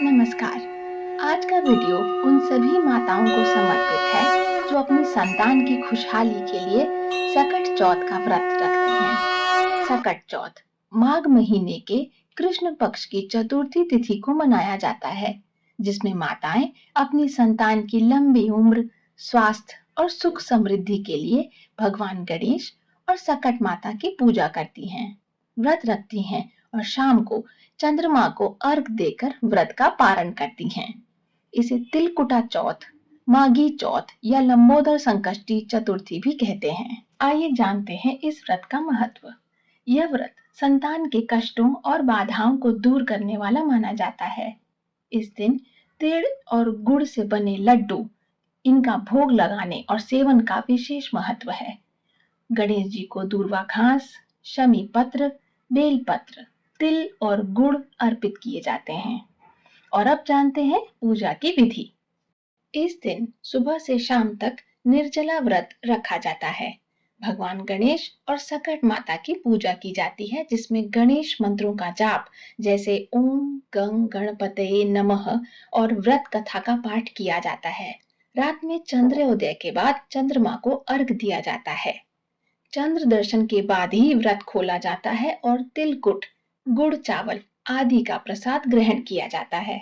नमस्कार। आज का वीडियो उन सभी माताओं को समर्पित है जो अपनी संतान की खुशहाली के लिए सकट चौथ का व्रत रखती हैं। सकट चौथ माघ महीने के कृष्ण पक्ष की चतुर्थी तिथि को मनाया जाता है, जिसमें माताएं अपनी संतान की लंबी उम्र, स्वास्थ्य और सुख समृद्धि के लिए भगवान गणेश और सकट माता की पूजा करती हैं, व्रत रखती हैं और शाम को चंद्रमा को अर्घ देकर व्रत का पारण करती हैं। इसे तिलकुटा चौथ, माघी चौथ या लंबोदर संकष्टी चतुर्थी भी कहते हैं। आइए जानते हैं इस व्रत का महत्व। यह व्रत संतान के कष्टों और बाधाओं को दूर करने वाला माना जाता है। इस दिन तिल और गुड़ से बने लड्डू, इनका भोग लगाने और सेवन का विशेष महत्व है। गणेश जी को दूर्वा घास, शमी पत्र, बेल पत्र, तिल और गुड़ अर्पित किए जाते हैं। और अब जानते हैं पूजा की विधि। इस दिन सुबह से शाम तक निर्जला व्रत रखा जाता है। भगवान गणेश और सकट माता की पूजा की जाती है, जिसमें गणेश मंत्रों का जाप जैसे ओम गं गणपतये नमः और व्रत कथा का पाठ किया जाता है। रात में चंद्रोदय के बाद चंद्रमा को अर्घ दिया जाता है। चंद्र दर्शन के बाद ही व्रत खोला जाता है और तिलकुट, गुड़ चावल आदि का प्रसाद ग्रहण किया जाता है।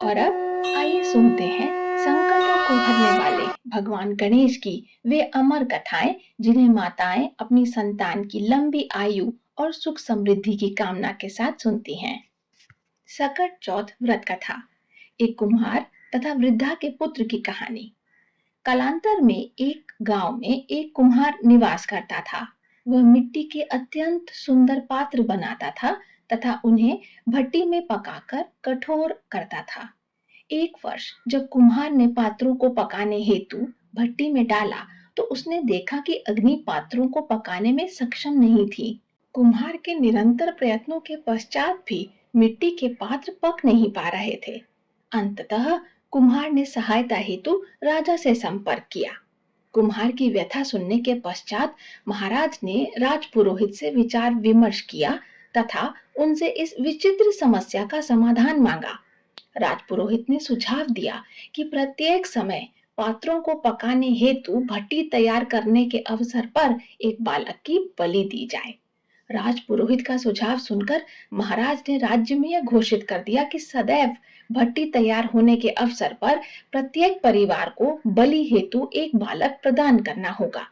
और अब आइए सुनते हैं संकटों को हरने वाले भगवान गणेश की वे अमर कथाएं, जिन्हें माताएं अपनी संतान की लंबी आयु और सुख समृद्धि की कामना के साथ सुनती हैं। सकट चौथ व्रत कथा। एक कुम्हार तथा वृद्धा के पुत्र की कहानी। कालांतर में एक गांव में एक कुम्हार निवास करता था। वह मिट्टी के अत्यंत सुंदर पात्र बनाता था तथा उन्हें भट्टी में पकाकर कठोर करता था। एक वर्ष जब कुम्हार ने पात्रों को पकाने हेतु भट्टी में डाला, तो उसने देखा कि अग्नि पात्रों को पकाने में सक्षम नहीं थी। कुम्हार के निरंतर प्रयत्नों के पश्चात भी मिट्टी के पात्र पक नहीं पा रहे थे। अंततः कुम्हार ने सहायता हेतु राजा से संपर्क किया। कुम्हार की व्यथा सुनने के पश्चात महाराज ने राजपुरोहित से विचार विमर्श किया तथा उनसे इस विचित्र समस्या का समाधान मांगा। राजपुरोहित ने सुझाव दिया कि प्रत्येक समय पात्रों को पकाने हेतु भट्टी तैयार करने के अवसर पर एक बालक की बलि दी जाए। राजपुरोहित का सुझाव सुनकर महाराज ने राज्य में यह घोषित कर दिया कि सदैव भट्टी तैयार होने के अवसर पर प्रत्येक परिवार को बलि हेतु एक बालक प्रदान करना होगा।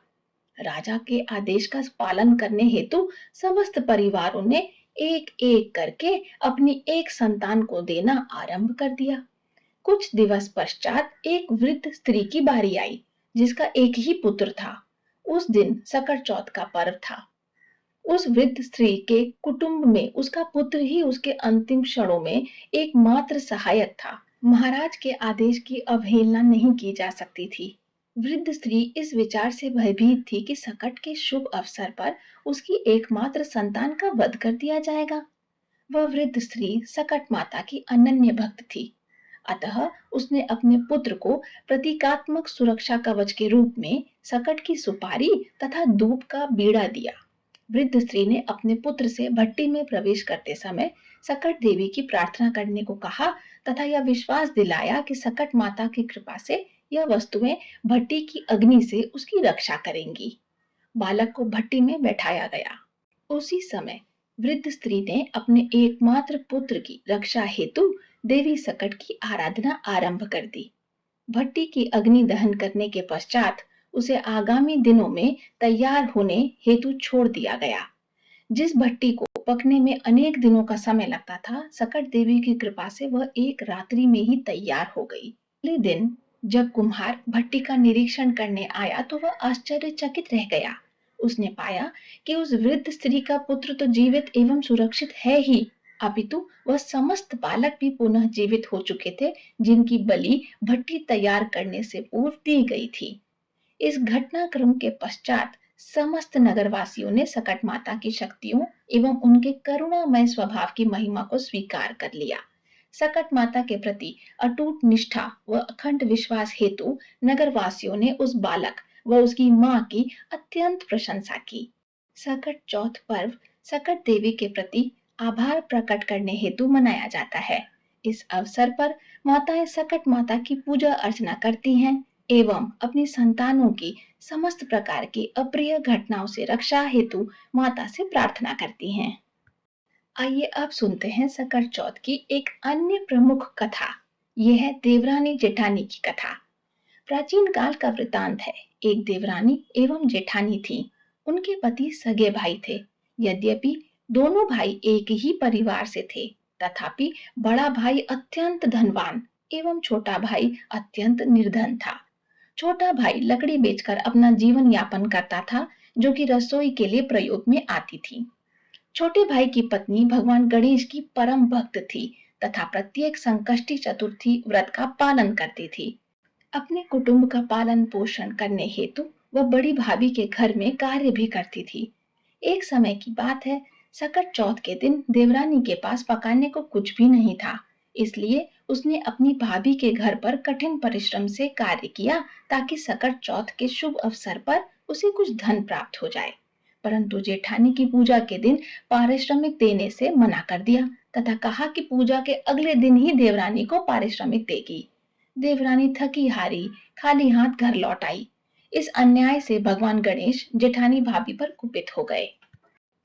राजा के आदेश का पालन करने हेतु समस्त परिवारों ने एक एक करके अपनी एक संतान को देना आरंभ कर दिया। कुछ दिवस पश्चात एक वृद्ध स्त्री की बारी आई, जिसका एक ही पुत्र था। उस दिन सकट चौथ का पर्व था। उस वृद्ध स्त्री के कुटुंब में उसका पुत्र ही उसके अंतिम क्षणों में एकमात्र सहायक था। महाराज के आदेश की अवहेलना नहीं की जा सकती थी। वृद्ध स्त्री इस विचार से भयभीत थी कि सकट के शुभ अवसर पर उसकी एकमात्र संतान का वध कर दिया जाएगा। वह वृद्ध स्त्री सकट माता की अनन्य भक्त थी। अतः उसने अपने पुत्र को प्रतीकात्मक सुरक्षा कवच के रूप में सकट की सुपारी तथा धूप का बीड़ा दिया। वृद्ध स्त्री ने अपने पुत्र से भट्टी में प्रवेश करते समय सकट देवी की प्रार्थना करने को कहा तथा यह विश्वास दिलाया कि सकट माता की कृपा से यह वस्तुएं भट्टी की अग्नि से उसकी रक्षा करेंगी। बालक को भट्टी में बैठाया गया। उसी समय वृद्ध स्त्री ने अपने एकमात्र पुत्र की रक्षा हेतु देवी सकट की आराधना आरंभ कर दी। भट्टी की अग्नि दहन करने के पश्चात उसे आगामी दिनों में तैयार होने हेतु छोड़ दिया गया। जिस भट्टी को पकने में अनेक दिनों का समय लगता था, सकट देवी की कृपा से वह एक रात्रि में ही तैयार हो गई। अगले दिन जब कुम्हार भट्टी का निरीक्षण करने आया तो वह आश्चर्यचकित रह गया। उसने पाया कि उस वृद्ध स्त्री का पुत्र तो जीवित एवं सुरक्षित है ही, अपितु वह समस्त बालक भी पुनः जीवित हो चुके थे, जिनकी बलि भट्टी तैयार करने से पूर्व दी गई थी। इस घटनाक्रम के पश्चात समस्त नगरवासियों ने सकट माता की शक्तियों एवं उनके करुणामय स्वभाव की महिमा को स्वीकार कर लिया। सकट माता के प्रति अटूट निष्ठा व अखंड विश्वास हेतु नगरवासियों ने उस बालक व उसकी मां की अत्यंत प्रशंसा की। सकट चौथ पर्व सकट देवी के प्रति आभार प्रकट करने हेतु मनाया जाता है। इस अवसर पर माताएं सकट माता की पूजा अर्चना करती हैं एवं अपनी संतानों की समस्त प्रकार की अप्रिय घटनाओं से रक्षा हेतु माता से प्रार्थना करती हैं। आइए अब सुनते हैं सकट चौथ की एक अन्य प्रमुख कथा। यह है देवरानी जेठानी की कथा। प्राचीन काल का वृतांत है। एक देवरानी एवं जेठानी थी। उनके पति सगे भाई थे। यद्यपि दोनों भाई एक ही परिवार से थे, तथापि बड़ा भाई अत्यंत धनवान एवं छोटा भाई अत्यंत निर्धन था। छोटा भाई लकड़ी बेचकर अपना जीवन यापन करता था, जो कि रसोई के लिए प्रयोग में आती थी। छोटे भाई की पत्नी भगवान गणेश की परम भक्त थी तथा प्रत्येक संकष्टी चतुर्थी व्रत का पालन करती थी। अपने कुटुंब का पालन पोषण करने हेतु वह बड़ी भाभी के घर में कार्य भी करती थी। एक समय की बात है, सकट चौथ के दिन देवरानी के पास पकाने को कुछ भी नहीं था, इसलिए उसने अपनी भाभी के घर पर कठिन परिश्रम से कार्य किया ताकि सकट चौथ के शुभ अवसर पर उसे कुछ धन प्राप्त हो जाए। परंतु जेठानी की पूजा के दिन पारिश्रमिक देने से मना कर दिया तथा कहा कि पूजा के अगले दिन ही देवरानी को पारिश्रमिक देगी। देवरानी थकी हारी खाली हाथ घर लौट आई। इस अन्याय से भगवान गणेश जेठानी भाभी पर कुपित हो गए।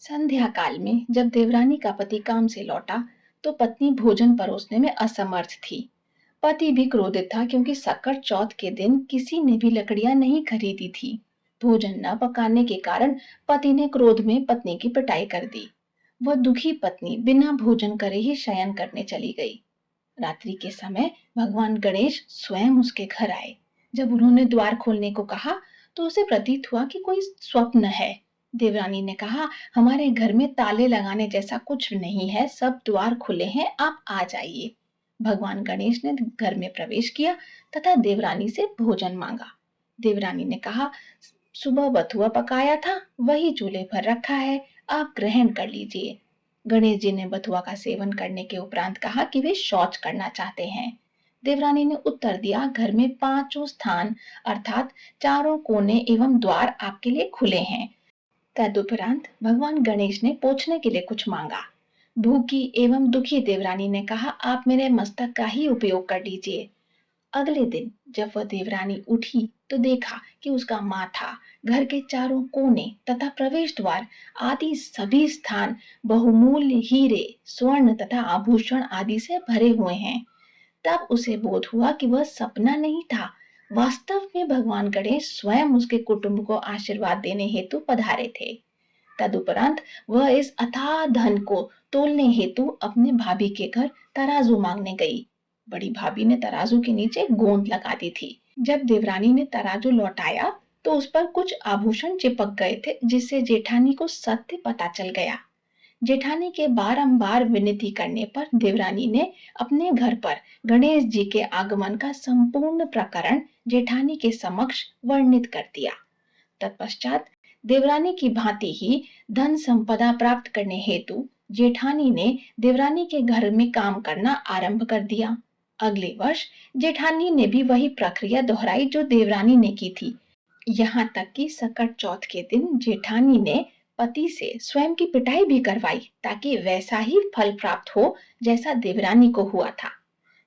संध्या काल में जब देवरानी का पति काम से लौटा तो पत्नी भोजन परोसने में असमर्थ थी। पति भी क्रोधित था क्योंकि सकट चौथ के दिन किसी ने भी लकड़ियां नहीं खरीदी थी। भोजन न पकाने के कारण पति ने क्रोध में पत्नी की पिटाई कर दी। वह दुखी पत्नी बिना भोजन करे ही शयन करने चली गई। रात्रि के समय भगवान गणेश स्वयं उसके घर आए। जब उन्होंने द्वार खोलने को कहा तो उसे प्रतीत हुआ कि कोई स्वप्न है। देवरानी ने कहा, हमारे घर में ताले लगाने जैसा कुछ नहीं है, सब द्वार खुले हैं, आप आ जाइए। भगवान गणेश ने घर में प्रवेश किया तथा देवरानी से भोजन मांगा। देवरानी ने कहा, सुबह बथुआ पकाया था, वही चूल्हे पर रखा है, आप ग्रहण कर लीजिए। गणेश जी ने बथुआ का सेवन करने के उपरांत कहा कि वे शौच करना चाहते हैं। देवरानी ने उत्तर दिया, घर में पांचों स्थान अर्थात चारों कोने एवं द्वार आपके लिए खुले हैं। तदुपरांत भगवान गणेश ने पूछने के लिए कुछ मांगा। भूखी एवं दुखी देवरानी ने कहा, आप मेरे मस्तक का ही उपयोग कर लीजिए। अगले दिन जब वह देवरानी उठी तो देखा कि उसका माथा, घर के चारों कोने तथा प्रवेश द्वार आदि सभी स्थान बहुमूल्य हीरे, स्वर्ण तथा आभूषण आदि से भरे हुए हैं। तब उसे बोध हुआ कि वह सपना नहीं था, वास्तव में भगवान गणेश स्वयं उसके कुटुंब को आशीर्वाद देने हेतु पधारे थे। तदुपरांत वह इस अथाह धन को तोलने हेतु अपने भाभी के घर तराजू मांगने गई। बड़ी भाभी ने तराजू के नीचे गोंद लगा दी थी। जब देवरानी ने तराजू लौटाया तो उस पर कुछ आभूषण चिपक गए थे, जिससे जेठानी को सत्य पता चल गया। जेठानी के बारंबार विनती करने पर देवरानी ने अपने घर पर गणेश जी के आगमन का संपूर्ण प्रकरण जेठानी के समक्ष वर्णित कर दिया। तत्पश्चात देवरानी की भांति ही धन संपदा प्राप्त करने हेतु जेठानी ने देवरानी के घर में काम करना आरंभ कर दिया। अगले वर्ष जेठानी ने भी वही प्रक्रिया दोहराई जो देवरानी ने की थी। यहाँ तक कि सकट चौथ के दिन जेठानी ने पति से स्वयं की पिटाई भी करवाई ताकि वैसा ही फल प्राप्त हो जैसा देवरानी को हुआ था।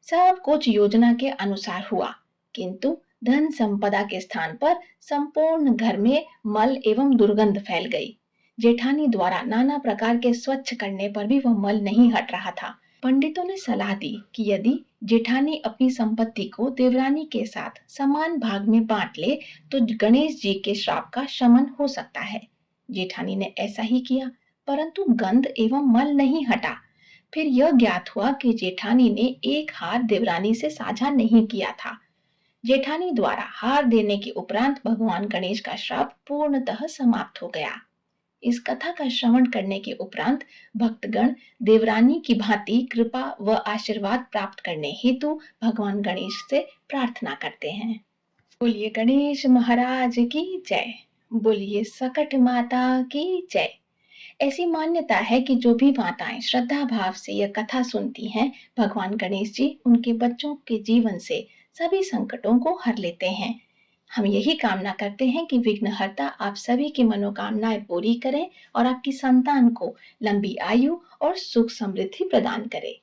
सब कुछ योजना के अनुसार हुआ, किंतु धन संपदा के स्थान पर संपूर्ण घर में मल एवं दुर्गंध फैल गई। जेठानी द्वारा नाना प्रकार के स्वच्छ करने पर भी वह मल नहीं हट रहा था। पंडितों ने सलाह दी कि यदि जेठानी अपनी संपत्ति को देवरानी के साथ समान भाग में बांट ले तो गणेश जी के श्राप का शमन हो सकता है। जेठानी ने ऐसा ही किया, परंतु गंध एवं मल नहीं हटा। फिर यह ज्ञात हुआ कि जेठानी ने एक हार देवरानी से साझा नहीं किया था। जेठानी द्वारा हार देने के उपरांत भगवान गणेश का श्राप पूर्णतः समाप्त हो गया। इस कथा का श्रवण करने के उपरांत भक्तगण देवरानी की भांति कृपा व आशीर्वाद प्राप्त करने हेतु भगवान गणेश से प्रार्थना करते हैं। बोलिए गणेश महाराज की जय। बोलिए सकट माता की जय। ऐसी मान्यता है कि जो भी माताएं श्रद्धा भाव से यह कथा सुनती हैं, भगवान गणेश जी उनके बच्चों के जीवन से सभी संकटों को हर लेते हैं। हम यही कामना करते हैं कि विघ्नहर्ता आप सभी की मनोकामनाएं पूरी करें और आपकी संतान को लंबी आयु और सुख समृद्धि प्रदान करे।